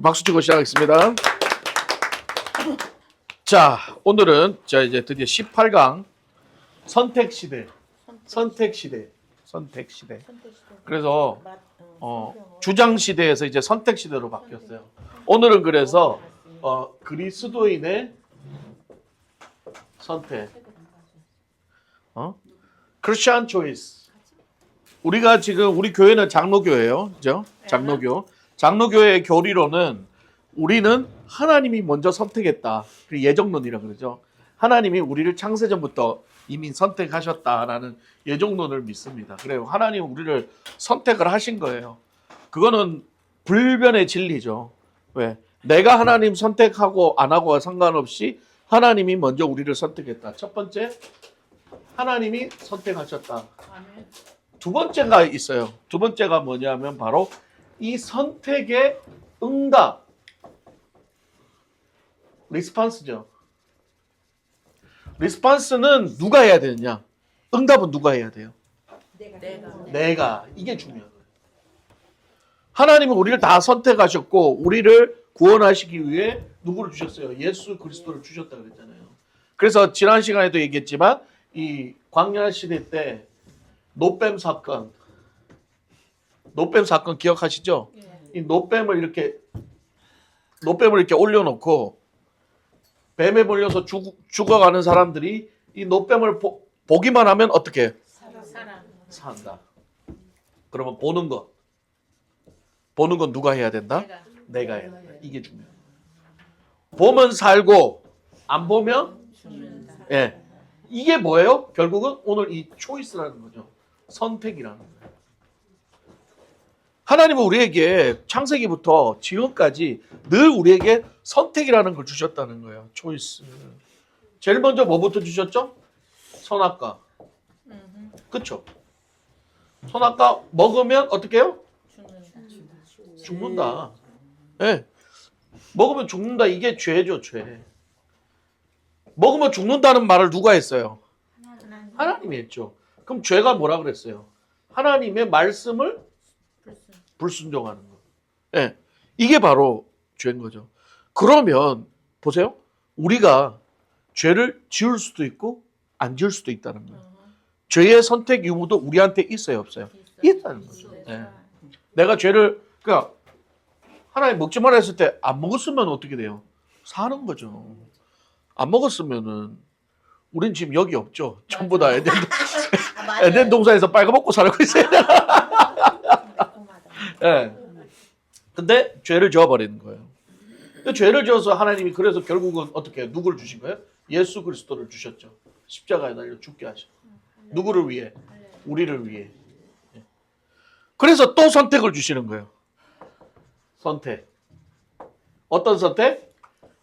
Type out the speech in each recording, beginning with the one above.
박수 치고 시작하겠습니다. 자, 오늘은 이제 드디어 18강 선택시대. 그래서 주장시대에서 이제 선택시대로 바뀌었어요. 오늘은 그래서 그리스도인의 선택. 크리스천 초이스. 우리가 지금 우리 교회는 장로교예요. 그죠? 장로교. 장로교의 교리로는 우리는 하나님이 먼저 선택했다. 예정론이라 그러죠. 하나님이 우리를 창세전부터 이미 선택하셨다라는 예정론을 믿습니다. 그래요. 하나님 우리를 선택을 하신 거예요. 그거는 불변의 진리죠. 왜? 내가 하나님 선택하고 안 하고와 상관없이 하나님이 먼저 우리를 선택했다. 첫 번째, 하나님이 선택하셨다. 두 번째가 있어요. 두 번째가 뭐냐면 바로 이 선택의 응답. 리스판스죠. 리스판스는 누가 해야 되느냐? 응답은 누가 해야 돼요? 내가. 이게 중요한 거예요. 하나님은 우리를 다 선택하셨고 우리를 구원하시기 위해 누구를 주셨어요? 예수 그리스도를 주셨다 그랬잖아요. 그래서 지난 시간에도 얘기했지만 이 광야 시대 때 노뱀 사건 기억하시죠? 이 노뱀을 이렇게 올려놓고 뱀에 몰려서 죽어가는 사람들이 이 노뱀을 보기만 하면 어떻게? 산다. 그러면 보는 건 누가 해야 된다? 내가 해야 된다. 이게 중요해요. 보면 살고 안 보면 죽는다. 예. 이게 뭐예요? 결국은 오늘 이 초이스라는 거죠. 선택이라는 거예요. 하나님은 우리에게 창세기부터 지금까지 늘 우리에게 선택이라는 걸 주셨다는 거예요. 초이스. 제일 먼저 뭐부터 주셨죠? 선악과. 그렇죠? 선악과 먹으면 어떻게 해요? 죽는다. 네. 먹으면 죽는다. 이게 죄죠, 죄. 먹으면 죽는다는 말을 누가 했어요? 하나님이 했죠. 그럼 죄가 뭐라 그랬어요? 하나님의 말씀을 불순종하는 거. 네. 이게 바로 죄인 거죠. 그러면 보세요. 우리가 죄를 지을 수도 있고 안 지을 수도 있다는 거예요. 죄의 선택 유무도 우리한테 있어요, 없어요? 있다는 거죠. 네. 내가 죄를 그러니까 하나님 먹지 말라 했을 때 안 먹었으면 어떻게 돼요? 사는 거죠. 안 먹었으면은 우린 지금 여기 없죠. 전부 다 에덴 동산에서 빨가먹고 살고 있어요. 네. 근데 죄를 지어버리는 거예요. 죄를 지어서 하나님이 그래서 결국은 어떻게 누구를 주신 거예요? 예수 그리스도를 주셨죠. 십자가에 달려 죽게 하셔. 누구를 위해? 우리를 위해. 그래서 또 선택을 주시는 거예요. 선택. 어떤 선택?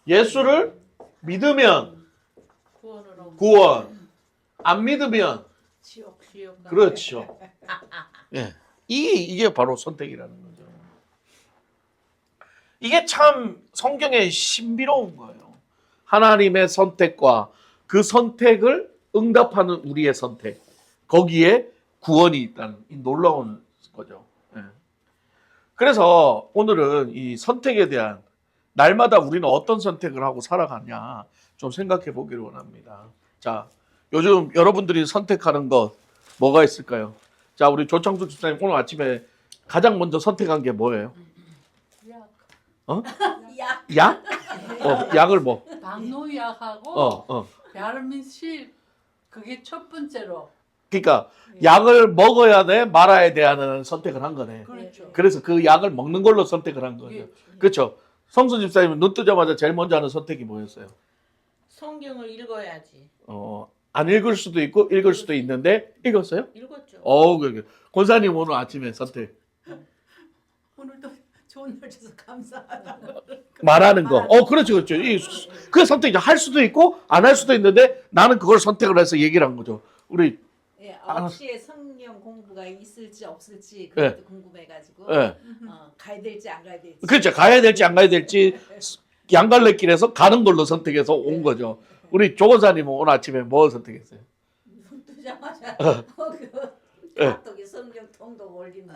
예수를 믿으면 구원. 안 믿으면 지옥. 그렇죠. 예. 이게 바로 선택이라는 거죠. 이게 참 성경에 신비로운 거예요. 하나님의 선택과 그 선택을 응답하는 우리의 선택. 거기에 구원이 있다는 이 놀라운 거죠. 예. 그래서 오늘은 이 선택에 대한 날마다 우리는 어떤 선택을 하고 살아가냐 좀 생각해 보기를 원합니다. 자, 요즘 여러분들이 선택하는 것 뭐가 있을까요? 자, 우리 조창수 집사님 오늘 아침에 가장 먼저 선택한 게 뭐예요? 약? 약을 뭐? 당뇨약하고 비타민C 그게 첫 번째로. 그러니까 약을 먹어야 돼 말아야 돼 하는 선택을 한 거네. 그렇죠. 그래서 그 약을 먹는 걸로 선택을 한 거죠. 그렇죠. 성수 집사님은 눈 뜨자마자 제일 먼저 하는 선택이 뭐였어요? 성경을 읽어야지. 안 읽을 수도 있고 읽을 수도 있는데 읽었어요? 읽었죠. 권사님 오늘 아침에 선택. 오늘도 좋은 날 줘서 감사하다고. 말하는 거. 그렇죠. 그 선택이 할 수도 있고 안 할 수도 있는데 나는 그걸 선택을 해서 얘기를 한 거죠. 우리 9시에 성경 공부가 있을지 없을지 그것도 궁금해가지고 가야 될지 안 가야 될지. 그렇죠. 가야 될지 안 가야 될지 양갈래길에서 가는 걸로 선택해서 온 거죠. 우리 조 권사님은 오늘 아침에 뭐 선택했어요? 눈 뜨자마자 예. 카톡에서 성경 통독 올리는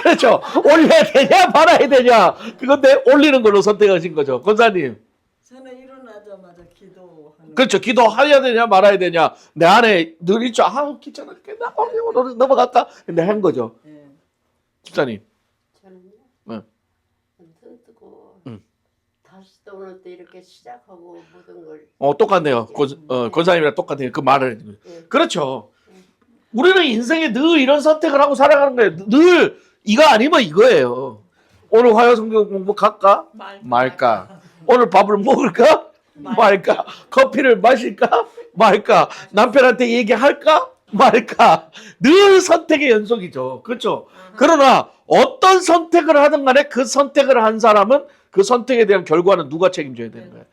그렇죠. 올려야 되냐 말아야 되냐 그건데 올리는 걸로 선택하신 거죠. 권사님. 저는 일어나자마자 기도하는. 그렇죠. 기도해야 되냐 말아야 되냐 내 안에 늘 있죠. 귀찮아. 나 오늘 넘어갈까? 근데 한 거죠. 예. 집사님. 저는요. 네. 눈 뜨고 응. 다시 또 오늘 또 이렇게 시작하고 모든 걸. 똑같네요. 권사님이랑 똑같아요. 그 말을. 예. 그렇죠. 우리는 인생에 늘 이런 선택을 하고 살아가는 거예요. 늘 이거 아니면 이거예요. 오늘 화요 성경 공부 갈까? 말까? 오늘 밥을 먹을까? 말까? 커피를 마실까? 말까? 남편한테 얘기할까? 말까? 늘 선택의 연속이죠. 그렇죠? 그러나 어떤 선택을 하든 간에 그 선택을 한 사람은 그 선택에 대한 결과는 누가 책임져야 되는 거예요?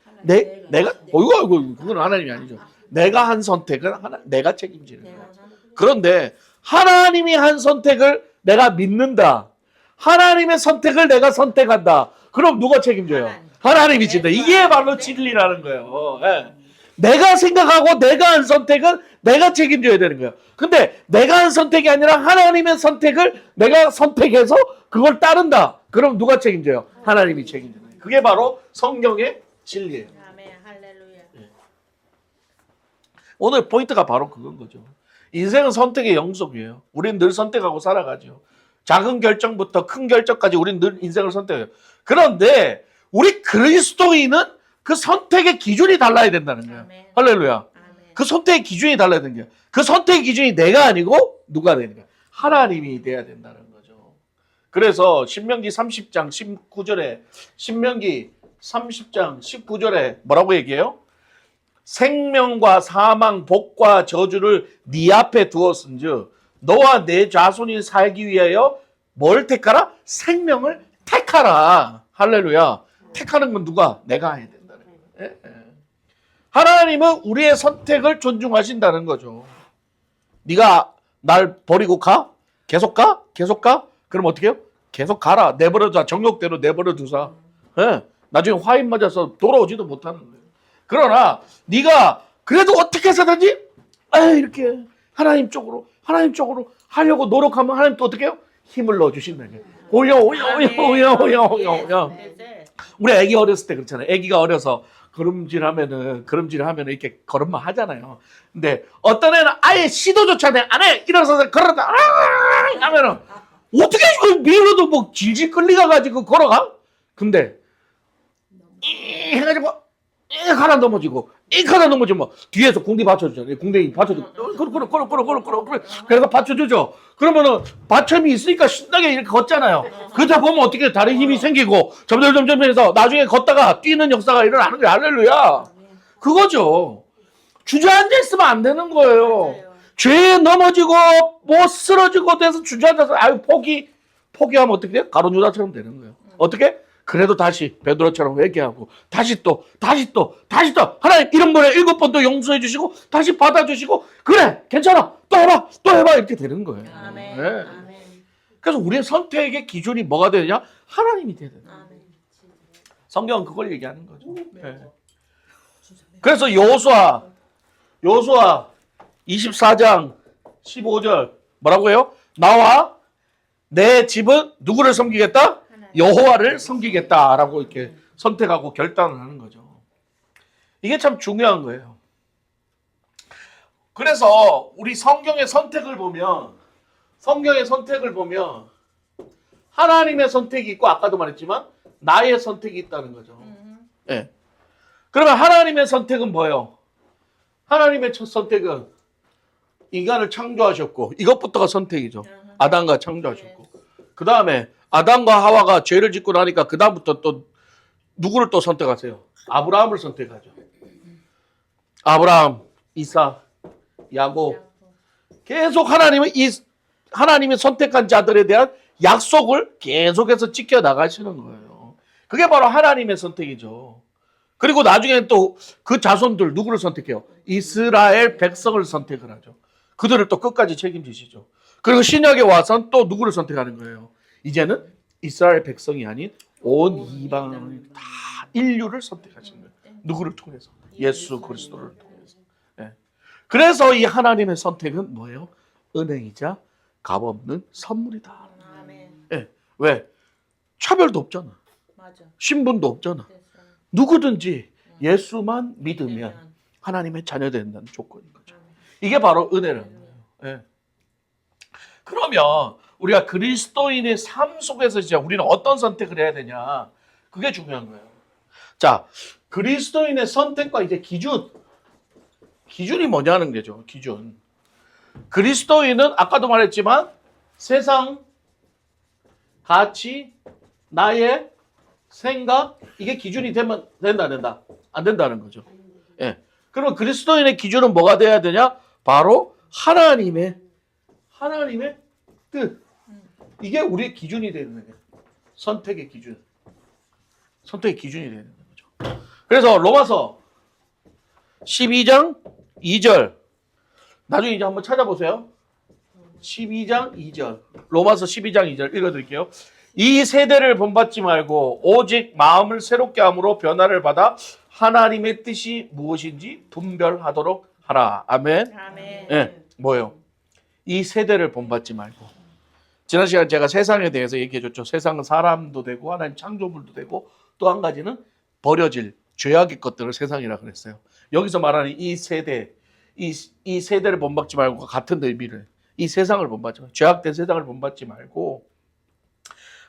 내가 어이구 그건 하나님이 아니죠. 내가 한 선택은 내가 책임지는 거예요. 그런데 하나님이 한 선택을 내가 믿는다. 하나님의 선택을 내가 선택한다. 그럼 누가 책임져요? 하나님이 진다. 이게 바로 진리라는 거예요. 예. 내가 생각하고 내가 한 선택은 내가 책임져야 되는 거예요. 근데 내가 한 선택이 아니라 하나님의 선택을 내가 선택해서 그걸 따른다. 그럼 누가 책임져요? 하나님이 책임져요. 그게 바로 성경의 진리예요. 아멘 할렐루야. 오늘 포인트가 바로 그건 거죠. 인생은 선택의 영속이에요. 우리는 늘 선택하고 살아가죠. 작은 결정부터 큰 결정까지 우리는 늘 인생을 선택해요. 그런데 우리 그리스도인은 그 선택의 기준이 달라야 된다는 거예요. 아멘. 할렐루야. 아멘. 그 선택의 기준이 달라야 되는 거예요. 그 선택의 기준이 내가 아니고 누가 되는 거예요? 하나님이 돼야 된다는 거죠. 그래서 신명기 30장 19절에 신명기 30장 19절에 뭐라고 얘기해요? 생명과 사망, 복과 저주를 네 앞에 두었은즉 너와 내 자손이 살기 위하여 뭘 택하라? 생명을 택하라. 할렐루야. 택하는 건 누가? 내가 해야 된다는 거예요. 하나님은 우리의 선택을 존중하신다는 거죠. 네가 날 버리고 가? 계속 가? 계속 가? 그럼 어떻게 해요? 계속 가라. 내버려둬. 정욕대로 내버려두사. 나중에 화인 맞아서 돌아오지도 못하는 거예요. 그러나 네가 그래도 어떻게 해서든지 이렇게 하나님 쪽으로 하려고 노력하면 하나님 또 어떻게 해요? 힘을 넣어주신다는 거예요. 오야. 우리 애기 어렸을 때 그렇잖아요. 애기가 어려서 걸음질하면은 이렇게 걸음만 하잖아요. 근데 어떤 애는 아예 시도조차 안 해. 일어서서 걸었다 하면은 어떻게 밀어도 뭐 질질 끌리가가지고 걸어가? 근데 해가지고 하나 넘어지고 하나 넘어지면 뒤에서 궁디 받쳐주잖아요. 궁디 받쳐주고 그래서 받쳐주죠. 그러면은 받침이 있으니까 신나게 이렇게 걷잖아요. 그러다 보면 어떻게 다른 힘이 생기고 점점 해서 나중에 걷다가 뛰는 역사가 일어나는 거예요. 할렐루야. 그거죠. 주저앉아 있으면 안 되는 거예요. 죄에 넘어지고 뭐 쓰러지고 돼서 주저앉아서 포기하면 어떻게 돼요? 가룟 유다처럼 되는 거예요. 어떻게? 그래도 다시 베드로처럼 회개하고 다시 또 하나님 이런 번에 7번 또 용서해 주시고 다시 받아주시고 그래 괜찮아 또 해봐 이렇게 되는 거예요. 아멘. 네. 아멘. 그래서 우리의 선택의 기준이 뭐가 되느냐? 하나님이 되야 돼요. 아멘. 성경은 그걸 얘기하는 거죠. 네. 그래서 여호수아 24장 15절 뭐라고 해요? 나와 내 집은 누구를 섬기겠다? 여호와를 섬기겠다라고 이렇게 선택하고 결단을 하는 거죠. 이게 참 중요한 거예요. 그래서 우리 성경의 선택을 보면 하나님의 선택이 있고 아까도 말했지만 나의 선택이 있다는 거죠. 네. 그러면 하나님의 선택은 뭐예요? 하나님의 첫 선택은 인간을 창조하셨고 이것부터가 선택이죠. 아담과 창조하셨고 그 다음에 아담과 하와가 죄를 짓고 나니까 그 다음부터 또 누구를 또 선택하세요? 아브라함을 선택하죠. 아브라함, 이삭, 야곱 계속 하나님이 선택한 자들에 대한 약속을 계속해서 지켜나가시는 거예요. 그게 바로 하나님의 선택이죠. 그리고 나중에 또 그 자손들 누구를 선택해요? 이스라엘 백성을 선택을 하죠. 그들을 또 끝까지 책임지시죠. 그리고 신약에 와서는 또 누구를 선택하는 거예요? 이제는 이스라엘 백성이 아닌 온 이방인 다 인류를 선택하시는 거예요. 누구를 통해서? 예수 그리스도를 통해서. 네. 그래서 이 하나님의 선택은 뭐예요? 은혜이자 값없는 선물이다. 아멘. 왜? 차별도 없잖아. 맞아. 신분도 없잖아. 됐어. 누구든지 예수만 믿으면 되면. 하나님의 자녀 된다는 조건인 거죠. 이게 바로 은혜라는 거예요. 예. 그러면 우리가 그리스도인의 삶 속에서 진짜 우리는 어떤 선택을 해야 되냐? 그게 중요한 거예요. 자, 그리스도인의 선택과 이제 기준이 뭐냐는 거죠. 기준. 그리스도인은 아까도 말했지만 세상, 가치, 나의 생각 이게 기준이 되면 된다 안 된다? 안 된다는 거죠. 예. 그러면 그리스도인의 기준은 뭐가 돼야 되냐? 바로 하나님의 뜻. 이게 우리의 기준이 되는 거예요. 선택의 기준. 선택의 기준이 되는 거죠. 그래서 로마서 12장 2절. 나중에 이제 한번 찾아보세요. 12장 2절. 로마서 12장 2절 읽어드릴게요. 이 세대를 본받지 말고 오직 마음을 새롭게 함으로 변화를 받아 하나님의 뜻이 무엇인지 분별하도록 하라. 아멘. 아멘. 예, 뭐예요? 이 세대를 본받지 말고. 지난 시간 제가 세상에 대해서 얘기해줬죠. 세상은 사람도 되고 하나님 창조물도 되고 또 한 가지는 버려질 죄악의 것들을 세상이라 그랬어요. 여기서 말하는 이 세대, 이 세대를 본받지 말고 같은 의미를 이 세상을 본받지 말고 죄악된 세상을 본받지 말고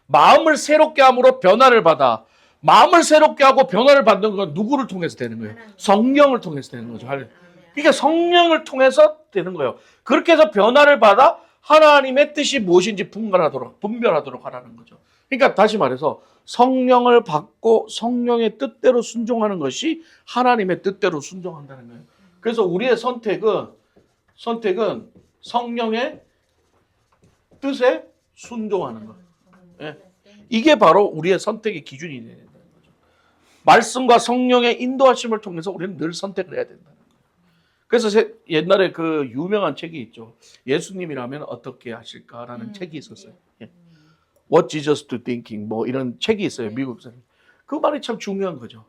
마음을 새롭게 함으로 변화를 받아. 마음을 새롭게 하고 변화를 받는 건 누구를 통해서 되는 거예요? 성령을 통해서 되는 거죠. 그러니까 성령을 통해서 되는 거예요. 그렇게 해서 변화를 받아 하나님의 뜻이 무엇인지 분별하도록 하라는 거죠. 그러니까 다시 말해서 성령을 받고 성령의 뜻대로 순종하는 것이 하나님의 뜻대로 순종한다는 거예요. 그래서 우리의 선택은 성령의 뜻에 순종하는 거예요. 예. 이게 바로 우리의 선택의 기준이 된다는 거죠. 말씀과 성령의 인도하심을 통해서 우리는 늘 선택을 해야 된다는 거예요. 그래서 옛날에 그 유명한 책이 있죠. 예수님이라면 어떻게 하실까라는 책이 있었어요. 예. What Jesus to thinking 뭐 이런 책이 있어요. 미국 사람. 그 말이 참 중요한 거죠.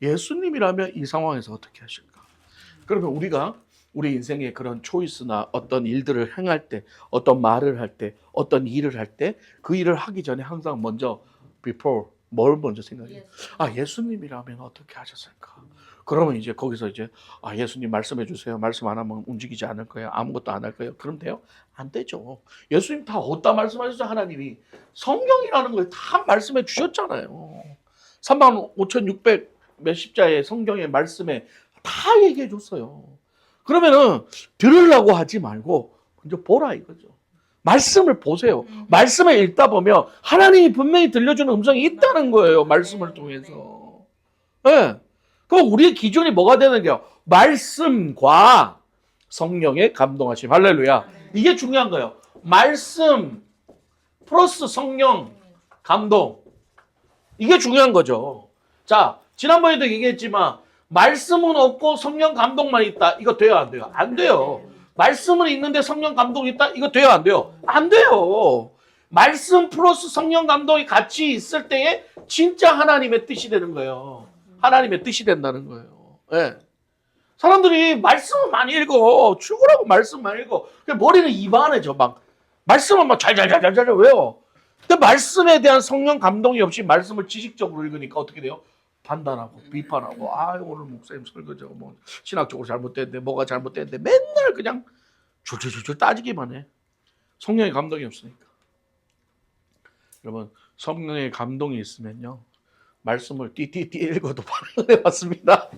예수님이라면 이 상황에서 어떻게 하실까? 그러면 우리가 우리 인생의 그런 초이스나 어떤 일들을 행할 때, 어떤 말을 할 때, 어떤 일을 할 때 그 일을 하기 전에 항상 먼저 before 뭘 먼저 생각해요? 아, 예수님이라면 어떻게 하셨을까? 그러면 이제 거기서 이제 아, 예수님 말씀해 주세요. 말씀 안 하면 움직이지 않을 거예요. 아무것도 안 할 거예요. 그럼 돼요? 안 되죠. 예수님 다 어디다 말씀하셨죠? 하나님이 성경이라는 걸 다 말씀해 주셨잖아요. 35,600 몇십 자의 성경의 말씀에 다 얘기해 줬어요. 그러면은 들으려고 하지 말고 먼저 보라 이거죠. 말씀을 보세요. 말씀을 읽다 보면 하나님이 분명히 들려주는 음성이 있다는 거예요. 말씀을 통해서. 네. 그럼 우리의 기준이 뭐가 되는가요? 말씀과 성령의 감동하심. 할렐루야. 이게 중요한 거예요. 말씀 플러스 성령 감동. 이게 중요한 거죠. 자, 지난번에도 얘기했지만 말씀은 없고 성령 감동만 있다. 이거 돼요, 안 돼요? 안 돼요. 말씀은 있는데 성령 감동이 있다. 이거 돼요, 안 돼요? 안 돼요. 말씀 플러스 성령 감동이 같이 있을 때에 진짜 하나님의 뜻이 되는 거예요. 하나님의 뜻이 된다는 거예요. 네. 사람들이 말씀을 많이 읽어. 죽으라고 말씀 많이 읽어. 머리는 이만해져. 막 말씀을 막 잘 외워. 근데 말씀에 대한 성령 감동이 없이 말씀을 지식적으로 읽으니까 어떻게 돼요? 판단하고 비판하고 아 오늘 목사님 설교자가 뭐 신학적으로 잘못됐는데 뭐가 잘못됐는데 맨날 그냥 줄줄줄 따지기만 해. 성령의 감동이 없으니까. 여러분 성령의 감동이 있으면요 말씀을 띠띠띠 읽어도 반응을 해봤습니다.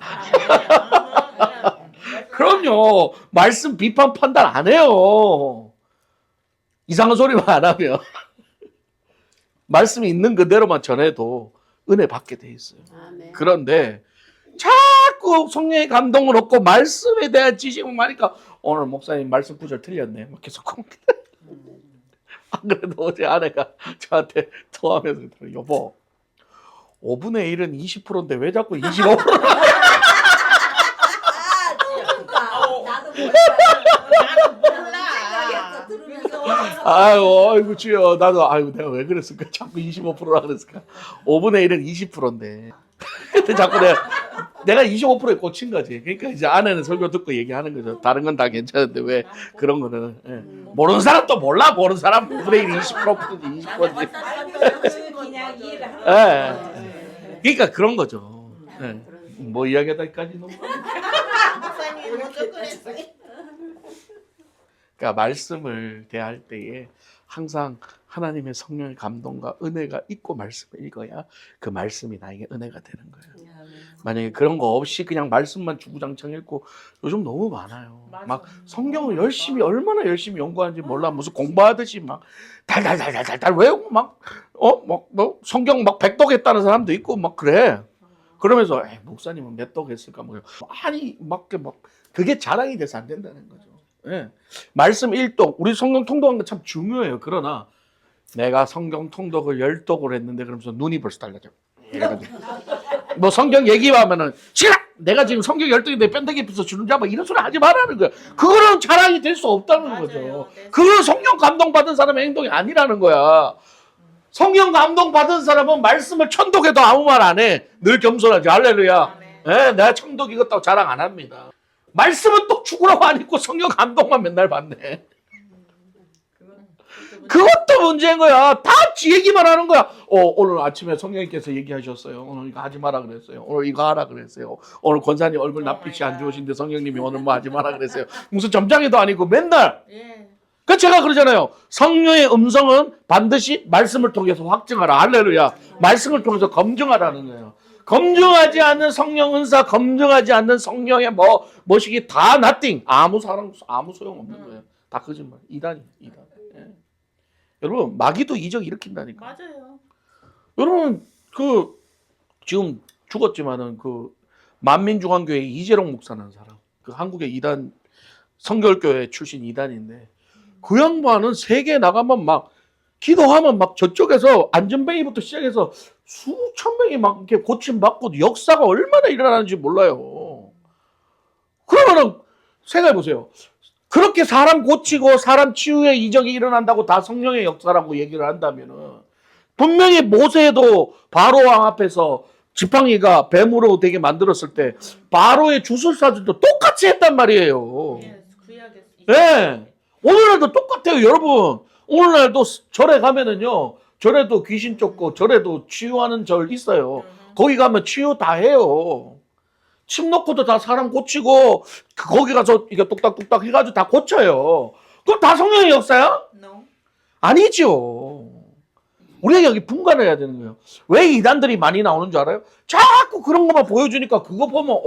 그럼요 말씀 비판 판단 안 해요. 이상한 소리만 안 하면 말씀이 있는 그대로만 전해도 은혜 받게 돼 있어요. 아멘. 그런데 자꾸 성령의 감동을 얻고 말씀에 대한 지식을 하니까 오늘 목사님 말씀 구절 틀렸네. 막 계속 안 그래도 어제 아내가 저한테 통화하면서 여보 5분의 1은 20%인데 왜 자꾸 25%를 아이고 주여 나도 아이고 내가 왜 그랬을까 자꾸 25%라 그랬을까 5분의 1은 20%인데 근데 자꾸 내가 내가 25%에 꽂힌 거지. 그러니까 이제 아내는 설교 듣고 얘기하는 거죠. 다른 건 다 괜찮은데 왜 그런 거는 모르는 사람 또 몰라. 모르는 사람 브레인 20%지 20%지. 그냥 이해를 하는 거죠. 그러니까 그런 거죠. 뭐 이야기하다까지 너무. 목사님 먼저 꺼냈어요. 그러니까 말씀을 대할 때에 항상 하나님의 성령의 감동과 은혜가 있고 말씀을 읽어야 그 말씀이 나에게 은혜가 되는 거예요. 만약에 그런 거 없이 그냥 말씀만 주구장창 읽고 요즘 너무 많아요. 맞아. 막 성경을 열심히 얼마나 열심히 연구하는지 몰라. 무슨 공부하듯이 막 달달달달달 외우고 뭐 성경 막 100독 했다는 사람도 있고 막 그래. 그러면서 목사님은 몇 독 했을까 뭐 아니 막 그게 자랑이 돼서 안 된다는 거죠. 예. 말씀 1독 우리 성경 통독하는 거 참 중요해요. 그러나 내가 성경 통독을 10독을 했는데 그러면서 눈이 벌써 달라져. 뭐 성경 얘기하면은 싫어! 내가 지금 성경 10독인데 뺀다기 부서 주는 자뭐 이런 소리 하지 말라는 거야. 그거는 자랑이 될 수 없다는 맞아요. 거죠. 네. 그건 성령 감동받은 사람의 행동이 아니라는 거야. 성령 감동받은 사람은 말씀을 천독해도 아무 말 안 해. 늘 겸손하지. 할렐루야. 내가 천독 읽었다고 자랑 안 합니다. 말씀은 또 죽으라고 안 읽고 성령 감동만 맨날 받네. 그것도 문제인 거야. 다 지 얘기만 하는 거야. 오늘 아침에 성령님께서 얘기하셨어요. 오늘 이거 하지 마라 그랬어요. 오늘 이거 하라 그랬어요. 오늘 권사님 얼굴 낯빛이 안 좋으신데 성령님이 오늘 뭐 하지 마라 그랬어요. 무슨 점장이도 아니고 맨날. 그 제가 그러잖아요. 성령의 음성은 반드시 말씀을 통해서 확증하라. 할렐루야. 말씀을 통해서 검증하라는 거예요. 검증하지 않는 성령 은사, 검증하지 않는 성령의 뭐시기 다 nothing. 아무 소용 없는 거예요. 다 거짓말. 이단. 여러분 마귀도 이적 일으킨다니까. 맞아요. 여러분 지금 죽었지만은 만민중앙교회 이재롱 목사라는 사람, 한국의 이단 성결교회 출신 이단인데 그 양반은 세계 나가면 막 기도하면 막 저쪽에서 안전뱅이부터 시작해서 수천 명이 막 이렇게 고침 받고 역사가 얼마나 일어나는지 몰라요. 그러면은 생각해 보세요. 그렇게 사람 고치고 사람 치유의 이적이 일어난다고 다 성령의 역사라고 얘기를 한다면은 분명히 모세도 바로 왕 앞에서 지팡이가 뱀으로 되게 만들었을 때 바로의 주술사들도 똑같이 했단 말이에요. 네. 오늘날도 똑같아요, 여러분. 오늘날도 절에 가면은요, 절에도 귀신 쫓고 절에도 치유하는 절 있어요. 거기 가면 치유 다 해요. 침 놓고도 다 사람 고치고 거기 가서 이게 뚝딱뚝딱 해가지고 다 고쳐요. 그럼 다 성령의 역사야? No. 아니죠. 우리가 여기 분간해야 되는 거예요. 왜 이단들이 많이 나오는 줄 알아요? 자꾸 그런 것만 보여주니까 그거 보면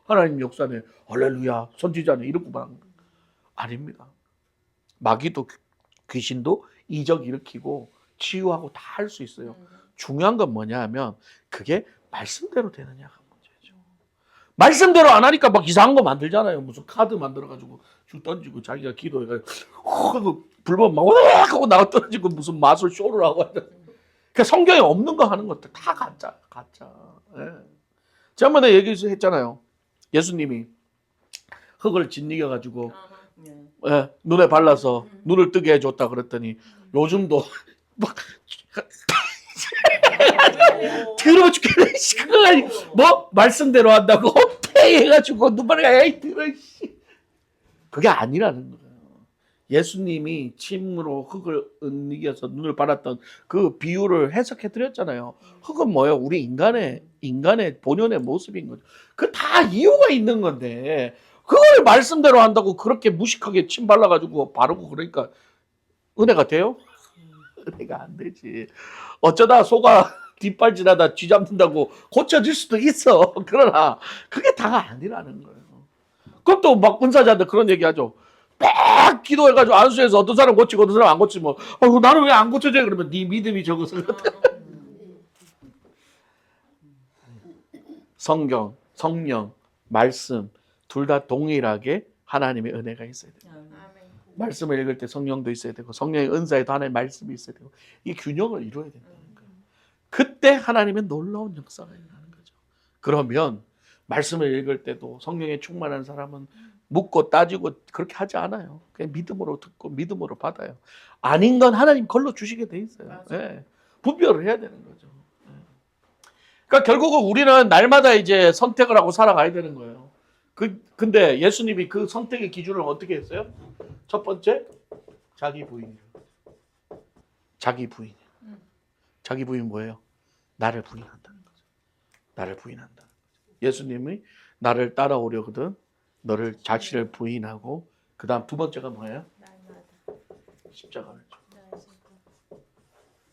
하나님 역사네, 할렐루야, 선지자네 이렇게만. 아닙니다. 마귀도 귀신도 이적 일으키고 치유하고 다 할 수 있어요. 중요한 건 뭐냐 하면 그게 말씀대로 되느냐가 문제죠. 말씀대로 안 하니까 막 이상한 거 만들잖아요. 무슨 카드 만들어가지고 쭉 던지고 자기가 기도해가지고 불법 막 하고 나가 떨어지고 무슨 마술 쇼를 하고 하잖아요. 그러니까 성경에 없는 거 하는 것들 다 가짜. 예. 지난번에 얘기했잖아요. 예수님이 흙을 짓이겨가지고 눈에 발라서 눈을 뜨게 해줬다 그랬더니 요즘도 막 더러워 죽겠네. 뭐 말씀대로 한다고 해가지고 눈발에 에이 더러. 그게 아니라는 거예요. 예수님이 침으로 흙을 은이겨서 눈을 발랐던 그 비유를 해석해 드렸잖아요. 흙은 뭐예요? 우리 인간의 본연의 모습인 거죠. 그 다 이유가 있는 건데 그걸 말씀대로 한다고 그렇게 무식하게 침 발라가지고 바르고 그러니까 은혜가 돼요? 은혜가 안 되지. 어쩌다 소가 뒷발질하다 쥐 잡는다고 고쳐질 수도 있어. 그러나 그게 다가 아니라는 거예요. 그럼 또 막 은사자들 그런 얘기하죠. 막 기도해가지고 안수해서 어떤 사람 고치고 어떤 사람 안 고치면 나는 왜 안 고쳐져? 그러면 네 믿음이 적어서 성경, 성령, 말씀 둘 다 동일하게 하나님의 은혜가 있어야 돼요. 말씀을 읽을 때 성령도 있어야 되고 성령의 은사에도 하나님의 말씀이 있어야 되고 이 균형을 이루어야 된다는 거예요. 그때 하나님의 놀라운 역사가 일어나는 거죠. 그러면 말씀을 읽을 때도 성령에 충만한 사람은 묻고 따지고 그렇게 하지 않아요. 그냥 믿음으로 듣고 믿음으로 받아요. 아닌 건 하나님 걸러 주시게 돼 있어요. 네. 분별을 해야 되는 거죠. 네. 그러니까 결국은 우리는 날마다 이제 선택을 하고 살아가야 되는 거예요. 근데 예수님이 그 선택의 기준을 어떻게 했어요? 첫 번째, 자기 부인이에요. 자기 부인. 자기 부인 뭐예요? 나를 부인한다는 거죠. 나를 부인한다는 거죠. 예수님이 나를 따라오려거든 너를 자신을 부인하고 그 다음 두 번째가 뭐예요? 십자가를 줘.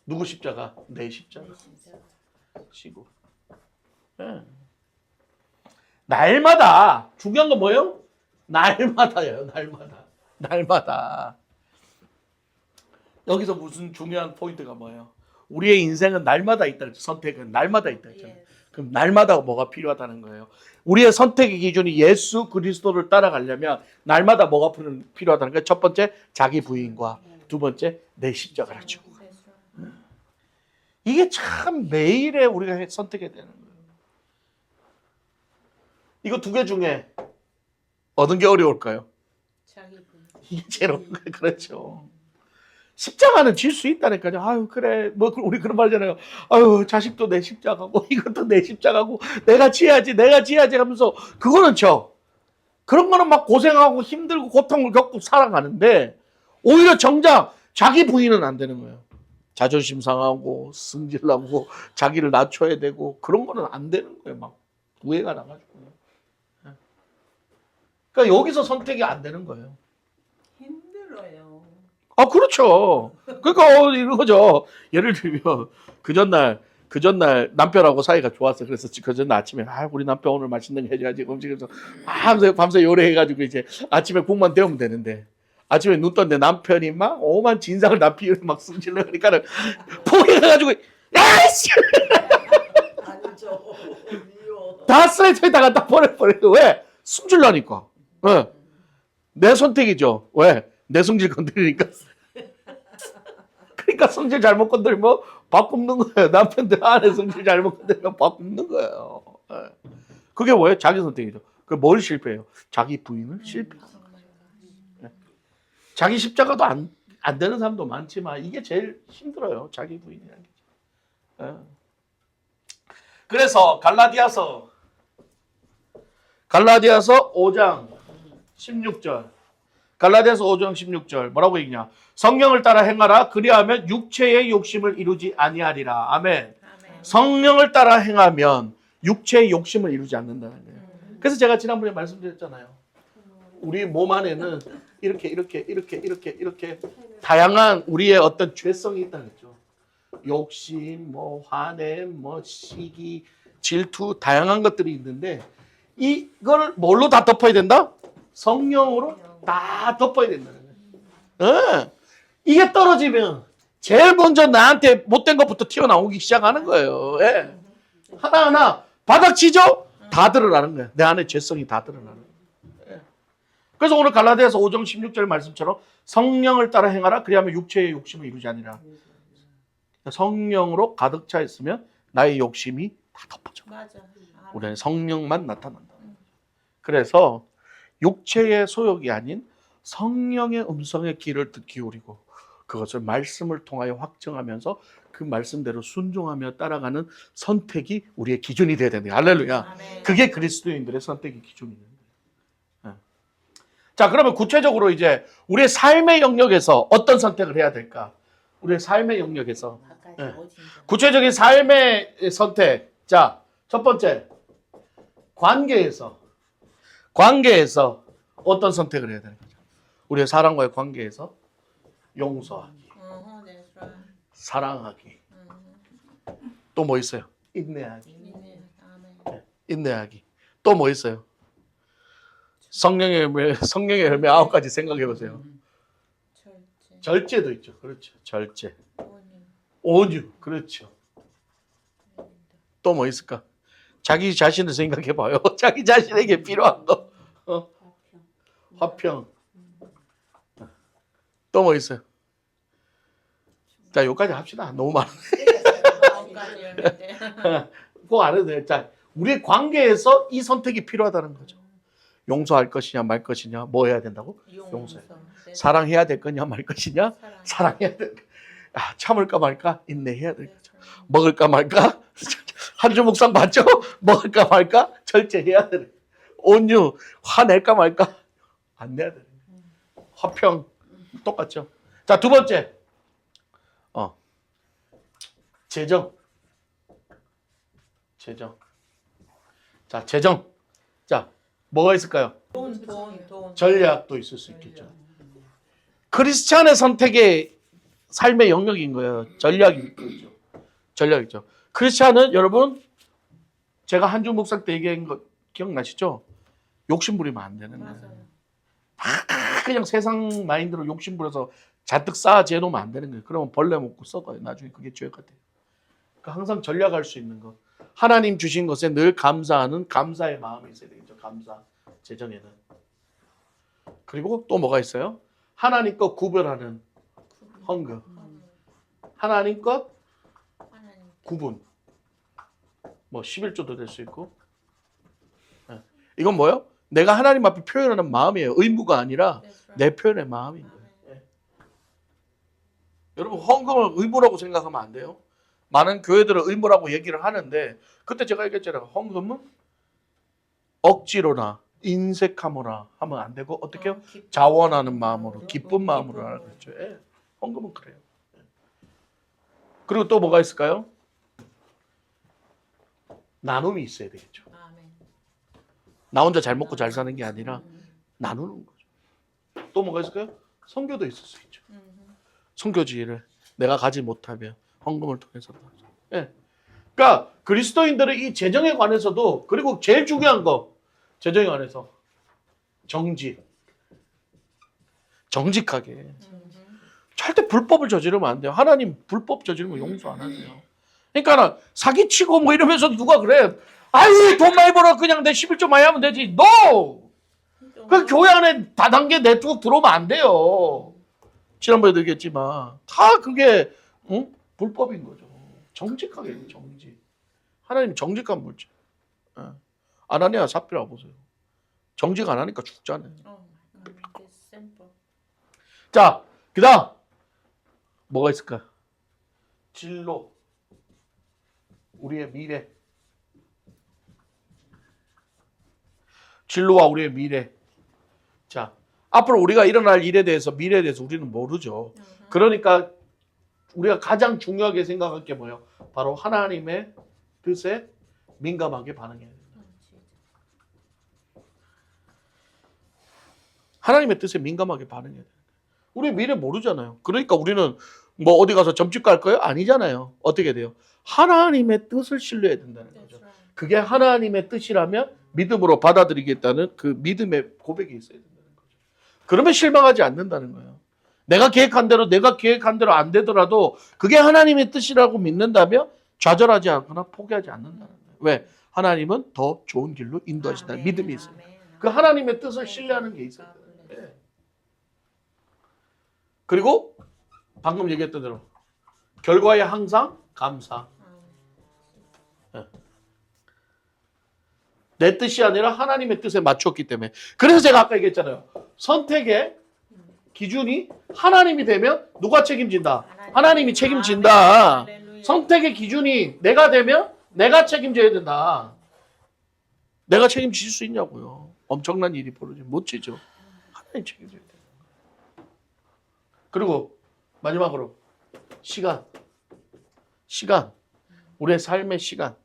누구 십자가? 내 십자가. 시고. 네. 날마다 중요한 건 뭐예요? 날마다예요. 날마다. 날마다. 여기서 무슨 중요한 포인트가 뭐예요? 우리의 인생은 날마다 있다. 선택은 날마다 있다. 그럼 날마다 뭐가 필요하다는 거예요? 우리의 선택의 기준이 예수 그리스도를 따라가려면 날마다 뭐가 필요하다는 거예요? 첫 번째, 자기 부인과 두 번째, 내 십자가를 지고. 이게 참 매일에 우리가 선택해야 되는 거예요. 이거 두 개 중에 어느 게 어려울까요? 이게 제일 어려운 거예요. 그렇죠. 십자가는 질 수 있다니까요. 아유 그래 뭐 우리 그런 말이잖아요. 아유 자식도 내 십자가고 이것도 내 십자가고 내가 지어야지 하면서 그거는 그런 거는 막 고생하고 힘들고 고통을 겪고 살아가는데 오히려 정작 자기 부인은 안 되는 거예요. 자존심 상하고 승질나고 자기를 낮춰야 되고 그런 거는 안 되는 거예요. 막 부해가 나가지고. 그러니까 여기서 선택이 안 되는 거예요. 힘들어요. 아, 그렇죠. 그러니까 이런 거죠. 예를 들면 그 전날 남편하고 사이가 좋았어. 그래서 그 전날 아침에 우리 남편 오늘 맛있는 거 해줘야지 음식에서 밤새 요리해가지고 이제 아침에 국만 데우면 되는데 아침에 눈 떴는데 남편이 막 오만 진상을 나 피우고 막 승질을 하니까는 포기해가지고 야이씨 아니죠. 미워. 다 쓰레기에다가 딱 버려버리고 왜? 승질 나니까. 왜? 내 선택이죠. 왜? 내 성질 건드리니까. 그러니까 성질 잘못 건드리면 밥 굽는 거예요. 남편들 안에 성질 잘못 건드리면 밥 굽는 거예요. 그게 뭐예요? 자기 선택이죠. 그 뭘 실패해요? 자기 부인을 실패하는 거죠. 자기 십자가도 안 되는 사람도 많지만 이게 제일 힘들어요. 자기 부인이라는 게. 그래서 갈라디아서 5장 16절. 갈라디아서 5장 16절 뭐라고 얘기냐? 성령을 따라 행하라. 그리하면 육체의 욕심을 이루지 아니하리라. 아멘. 성령을 따라 행하면 육체의 욕심을 이루지 않는다는 거예요. 그래서 제가 지난번에 말씀드렸잖아요. 우리 몸 안에는 이렇게 다양한 우리의 어떤 죄성이 있다는 거죠. 욕심, 뭐 화냄, 뭐 시기, 질투 다양한 것들이 있는데 이걸 뭘로 다 덮어야 된다? 성령으로 다 덮어야 된다는 거예요. 이게 떨어지면 제일 먼저 나한테 못된 것부터 튀어나오기 시작하는 거예요. 하나하나 바닥치죠? 다 드러나는 거예요. 내 안에 죄성이 다 드러나는 거예요. 그래서 오늘 갈라디아서 5장 16절 말씀처럼 성령을 따라 행하라. 그리하면 육체의 욕심을 이루지 아니라. 성령으로 가득 차 있으면 나의 욕심이 다 덮어져. 맞아. 우리는 성령만 나타난다. 그래서 육체의 소욕이 아닌 성령의 음성의 귀를 기울이고 그것을 말씀을 통하여 확증하면서 그 말씀대로 순종하며 따라가는 선택이 우리의 기준이 돼야 된다. 할렐루야. 아멘. 그게 그리스도인들의 선택의 기준이에요. 자, 그러면 구체적으로 이제 우리의 삶의 영역에서 어떤 선택을 해야 될까? 우리의 삶의 영역에서 구체적인 삶의 선택. 자, 첫 번째 관계에서 어떤 선택을 해야 되는 거죠? 우리의 사람과의 관계에서 용서하기, 사랑하기, 또 뭐 있어요? 인내하기. 인내하기. 또 뭐 있어요? 성령의 열매 9가지 생각해 보세요. 절제도 있죠. 그렇죠. 절제. 온유. 그렇죠. 또 뭐 있을까? 자기 자신을 생각해 봐요. 자기 자신에게 필요한 거. 화평. 또 뭐 있어요? 자, 여기까지 합시다. 너무 많은데. 그거 안 해도 돼요. 자, 우리의 관계에서 이 선택이 필요하다는 거죠. 용서할 것이냐 말 것이냐 뭐 해야 된다고? 용서해. 사랑해야 될 거냐 말 것이냐? 사랑해야 될 거. 참을까 말까? 인내해야 될 거죠. 먹을까 말까? 한 주 묵상 맞죠? 먹을까 말까? 절제해야 되네. 온유 화낼까 말까? 안 내야 되네. 화평 똑같죠. 자, 두 번째. 재정. 자, 재정. 자, 뭐가 있을까요? 돈. 전략도 있을 수 있겠죠. 크리스찬의 선택의 삶의 영역인 거예요. 전략이 있죠. 전략이죠. 크리스찬은 여러분 제가 한 주 묵상 때 얘기한 거 기억나시죠? 욕심 부리면 안 되는 거예요. 그냥 세상 마인드로 욕심 부려서 잔뜩 쌓아 재놓으면 안 되는 거예요. 그러면 벌레 먹고 썩어요. 나중에 그게 죄가 돼요. 그러니까 항상 전략할 수 있는 것. 하나님 주신 것에 늘 감사하는 감사의 마음이 있어야 되겠죠. 감사. 재정에는. 그리고 또 뭐가 있어요? 하나님 것 구별하는 헌금. 하나님 것 구분. 뭐 11조도 될 수 있고. 이건 뭐예요? 내가 하나님 앞에 표현하는 마음이에요. 의무가 아니라 내 표현의 마음인 거예요. 여러분 헌금을 의무라고 생각하면 안 돼요. 많은 교회들은 의무라고 얘기를 하는데 그때 제가 얘기했잖아요. 헌금은 억지로나 인색함으로 하면 안 되고 어떻게 해요? 자원하는 마음으로 기쁜 마음으로 하라 그랬죠. 헌금은 그래요. 그리고 또 뭐가 있을까요? 나눔이 있어야 되겠죠. 나 혼자 잘 먹고 잘 사는 게 아니라 나누는 거죠. 또 뭐가 있을까요? 선교도 있을 수 있죠. 선교지를 내가 가지 못하면 헌금을 통해서. 그러니까 그리스도인들은 이 재정에 관해서도 그리고 제일 중요한 거 재정에 관해서 정직하게. 절대 불법을 저지르면 안 돼요. 하나님 불법 저지르면 용서 안 하세요. 그러니까 사기치고 뭐 이러면서 누가 그래. 아유 돈 많이 벌어 그냥 내 11조 많이 하면 되지. No! 그 교회 안에 다단계 네트워크 들어오면 안 돼요. 지난번에도 얘기했지만 다 그게 불법인 거죠. 정직하게 정직. 하나님 정직한 물질. 아나니아 삽비라 보세요. 정직 안 하니까 죽잖아요. 자, 그다음 뭐가 있을까? 진로. 우리의 미래. 진로와 우리의 미래. 자, 앞으로 우리가 일어날 일에 대해서 미래에 대해서 우리는 모르죠. 그러니까 우리가 가장 중요하게 생각할 게 뭐예요? 바로 하나님의 뜻에 민감하게 반응해야 된다. 하나님의 뜻에 민감하게 반응해야 된다. 우리 미래 모르잖아요. 그러니까 우리는 뭐 어디 가서 점집 갈 거예요? 아니잖아요. 어떻게 돼요? 하나님의 뜻을 신뢰해야 된다는 거죠. 그게 하나님의 뜻이라면 믿음으로 받아들이겠다는 그 믿음의 고백이 있어야 된다는 거죠. 그러면 실망하지 않는다는 거예요. 내가 계획한 대로 안 되더라도 그게 하나님의 뜻이라고 믿는다면 좌절하지 않거나 포기하지 않는다는 거예요. 왜? 하나님은 더 좋은 길로 인도하신다는 믿음이 있어요. 그 하나님의 뜻을 신뢰하는 게 있어요. 네. 그리고 방금 얘기했던 대로 결과에 항상 감사. 내 뜻이 아니라 하나님의 뜻에 맞췄기 때문에. 그래서 제가 아까 얘기했잖아요. 선택의 기준이 하나님이 되면 누가 책임진다? 하나님이 책임진다. 선택의 기준이 내가 되면 내가 책임져야 된다. 내가 책임질 수 있냐고요. 엄청난 일이 벌어지면 못 지죠. 하나님 책임져야 돼요. 그리고 마지막으로 시간. 우리의 삶의 시간.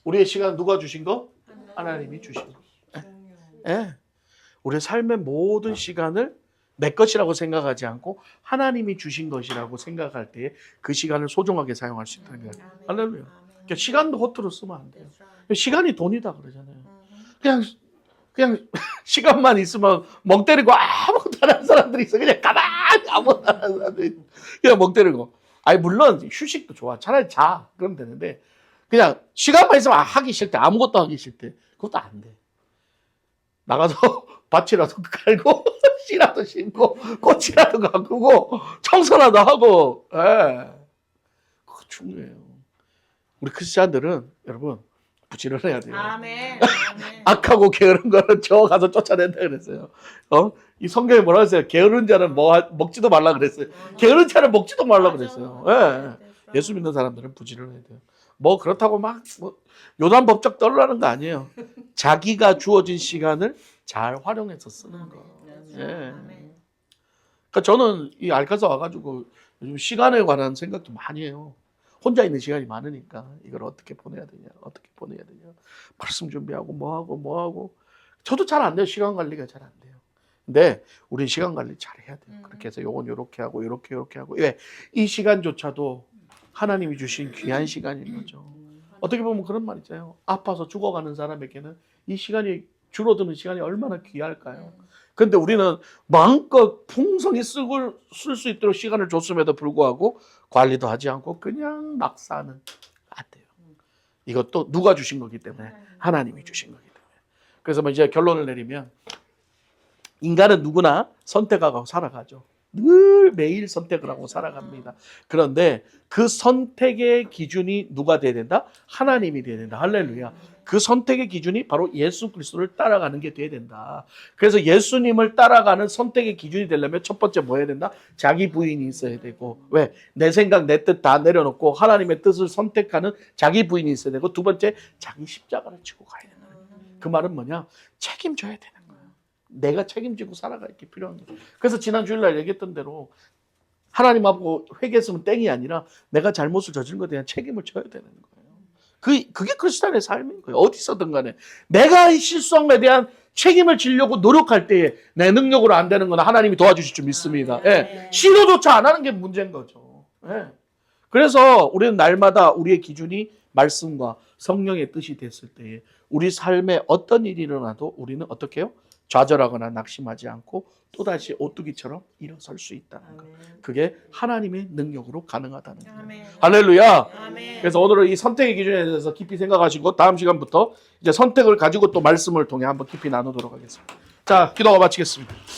우리의 시간 누가 주신 거? 하나님이 주신 거. 우리의 삶의 모든 시간을 내 것이라고 생각하지 않고 하나님이 주신 것이라고 생각할 때 그 시간을 소중하게 사용할 수 있다는 거예요. 할렐루야. 그러니까 시간도 허투루 쓰면 안 돼요. 시간이 돈이다 그러잖아요. 그냥 시간만 있으면 멍 때리고 아무것도 안 하는 사람들이 있어. 그냥 가만히 아무것도 안 하는 사람들이 그냥 멍 때리고. 아니 물론 휴식도 좋아. 차라리 자. 그러면 되는데 그냥 시간만 있으면 하기 싫대. 아무것도 하기 싫대. 그것도 안 돼. 나가서 밭이라도 갈고 씨라도 심고 꽃이라도 가꾸고 청소라도 하고. 그거 중요해요. 우리 크리스찬들은 여러분 부지런해야 돼요. 아멘. 악하고 게으른 거는 저 가서 쫓아낸다 그랬어요. 이 성경에 뭐라 그랬어요? 게으른 자는 먹지도 말라 그랬어요. 게으른 자는 먹지도 말라 그랬어요. 예수 믿는 사람들은 부지런해야 돼요. 뭐 그렇다고 막 뭐 요단 법적 떨라는 거 아니에요. 자기가 주어진 시간을 잘 활용해서 쓰는 거. 예. 그러니까 저는 이 알카사 와가지고 요즘 시간에 관한 생각도 많이 해요. 혼자 있는 시간이 많으니까 이걸 어떻게 보내야 되냐, 어떻게 보내야 되냐. 말씀 준비하고 뭐 하고. 저도 잘 안 돼요. 시간 관리가 잘 안 돼요. 근데 우린 시간 관리 잘 해야 돼요. 그렇게 해서 요건 요렇게 하고 요렇게 하고. 왜? 이 시간조차도 하나님이 주신 귀한 시간인 거죠. 어떻게 보면 그런 말 있잖아요. 아파서 죽어가는 사람에게는 이 시간이 줄어드는 시간이 얼마나 귀할까요? 근데 우리는 마음껏 풍성히 쓸 수 있도록 시간을 줬음에도 불구하고 관리도 하지 않고 그냥 막 사는 안 돼요. 이것도 누가 주신 거기 때문에 하나님이 주신 거기 때문에. 그래서 뭐 이제 결론을 내리면 인간은 누구나 선택하고 살아가죠. 늘 매일 선택을 하고 살아갑니다. 그런데 그 선택의 기준이 누가 돼야 된다? 하나님이 돼야 된다. 할렐루야. 그 선택의 기준이 바로 예수 그리스도를 따라가는 게 돼야 된다. 그래서 예수님을 따라가는 선택의 기준이 되려면 첫 번째 뭐 해야 된다? 자기 부인이 있어야 되고. 왜? 내 생각, 내 뜻 다 내려놓고 하나님의 뜻을 선택하는 자기 부인이 있어야 되고, 두 번째 자기 십자가를 지고 가야 된다. 그 말은 뭐냐? 책임져야 되는 거예요. 내가 책임지고 살아갈 게 필요한 거예요. 그래서 지난 주일날 얘기했던 대로 하나님하고 회개했으면 땡이 아니라 내가 잘못을 저지른 것에 대한 책임을 져야 되는 거예요. 그게 크리스찬의 삶인 거예요. 어디서든 간에. 내가 실수한 것에 대한 책임을 지려고 노력할 때에 내 능력으로 안 되는 건 하나님이 도와주실 줄 믿습니다. 예. 시도조차 안 하는 게 문제인 거죠. 예. 그래서 우리는 날마다 우리의 기준이 말씀과 성령의 뜻이 됐을 때에 우리 삶에 어떤 일이 일어나도 우리는 어떻게 해요? 좌절하거나 낙심하지 않고 또다시 오뚜기처럼 일어설 수 있다는 것. 그게 하나님의 능력으로 가능하다는 거예요. 할렐루야. 그래서 오늘은 이 선택의 기준에 대해서 깊이 생각하시고 다음 시간부터 이제 선택을 가지고 또 말씀을 통해 한번 깊이 나누도록 하겠습니다. 자, 기도가 마치겠습니다.